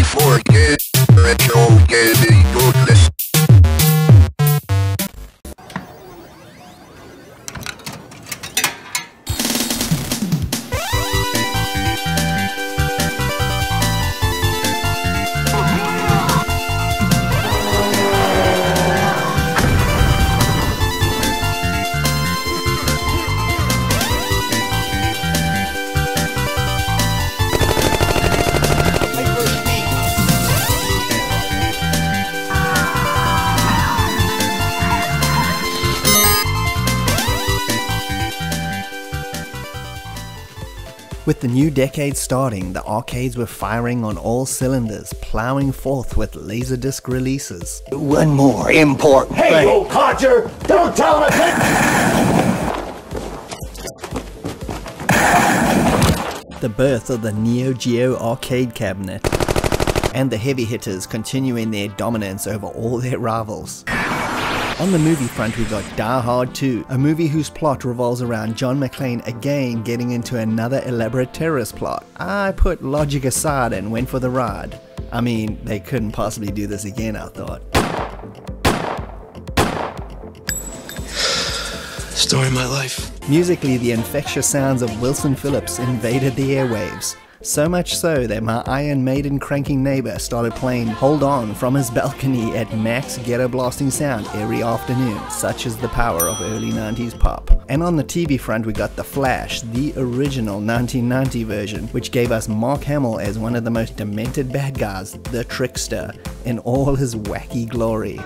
64K Retro Gaming Goodness. With the new decade starting, the arcades were firing on all cylinders, plowing forth with Laserdisc releases. One more important thing. Hey, old codger! Don't tell him The birth of the Neo Geo arcade cabinet, and the heavy hitters continuing their dominance over all their rivals. On the movie front, we got Die Hard 2, a movie whose plot revolves around John McClane again getting into another elaborate terrorist plot. I put logic aside and went for the ride. I mean, they couldn't possibly do this again, I thought. Story of my life. Musically, the infectious sounds of Wilson Phillips invaded the airwaves. So much so that my Iron Maiden cranking neighbor started playing Hold On from his balcony at max ghetto blasting sound every afternoon. Such is the power of early 90s pop. And on the TV front, we got The Flash, the original 1990 version, which gave us Mark Hamill as one of the most demented bad guys, the Trickster, in all his wacky glory.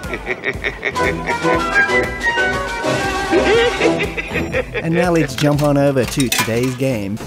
And now let's jump on over to today's game.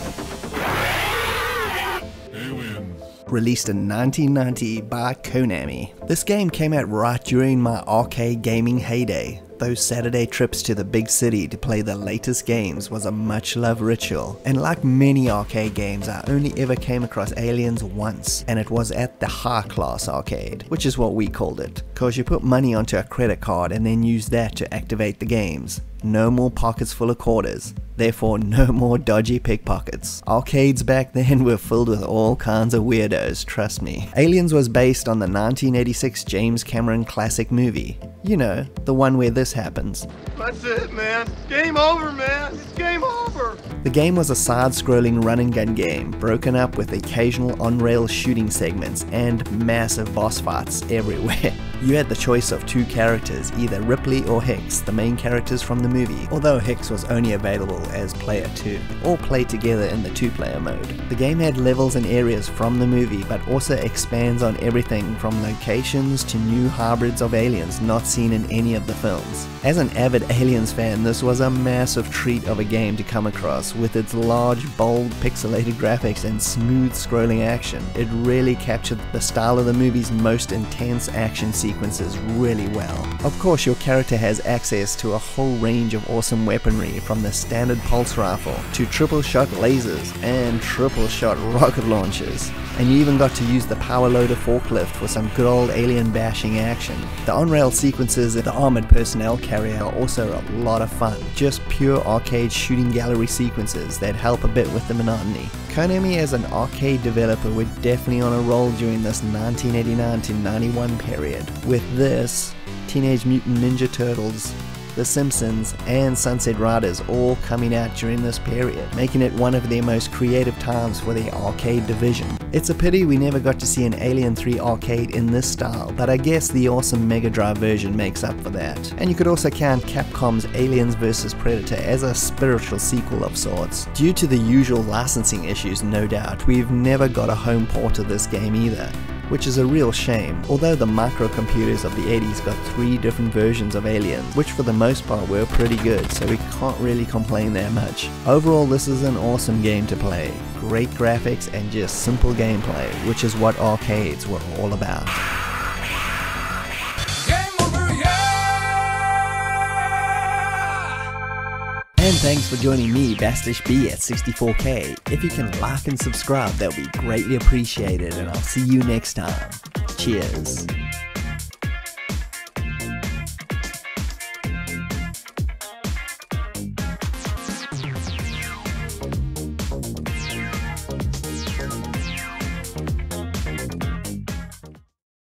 Released in 1990 by Konami. This game came out right during my arcade gaming heyday. Those Saturday trips to the big city to play the latest games was a much loved ritual, and like many arcade games, I only ever came across Aliens once, and it was at the high class arcade, which is what we called it, cause you put money onto a credit card and then use that to activate the games. No more pockets full of quarters, therefore no more dodgy pickpockets. Arcades back then were filled with all kinds of weirdos, trust me. Aliens was based on the 1986 James Cameron classic movie. You know, the one where this happens. That's it, man. Game over, man. It's game over. The game was a side-scrolling run-and-gun game, broken up with occasional on-rail shooting segments and massive boss fights everywhere. You had the choice of two characters, either Ripley or Hicks, the main characters from the movie, although Hicks was only available as player 2, or play together in the 2-player mode. The game had levels and areas from the movie, but also expands on everything from locations to new hybrids of aliens not seen in any of the films. As an avid Aliens fan, this was a massive treat of a game to come across, with its large, bold, pixelated graphics and smooth scrolling action. It really captured the style of the movie's most intense action sequences really well. Of course, your character has access to a whole range of awesome weaponry, from the standard pulse rifle to triple shot lasers and triple shot rocket launchers. And you even got to use the power loader forklift for some good old alien bashing action. The on-rail sequences at the armored personnel carrier are also a lot of fun. Just pure arcade shooting gallery sequences that help a bit with the monotony. Konami as an arcade developer were definitely on a roll during this 1989 to 91 period. With this, Teenage Mutant Ninja Turtles, The Simpsons, and Sunset Riders all coming out during this period, making it one of their most creative times for the arcade division. It's a pity we never got to see an Alien 3 arcade in this style, but I guess the awesome Mega Drive version makes up for that. And you could also count Capcom's Aliens vs Predator as a spiritual sequel of sorts. Due to the usual licensing issues, no doubt, we've never got a home port of this game either, which is a real shame, although the microcomputers of the 80s got 3 different versions of Alien, which for the most part were pretty good, so we can't really complain that much. Overall, this is an awesome game to play. Great graphics and just simple gameplay, which is what arcades were all about. And thanks for joining me, Bastish B at 64K. If you can like and subscribe, that would be greatly appreciated, and I'll see you next time. Cheers.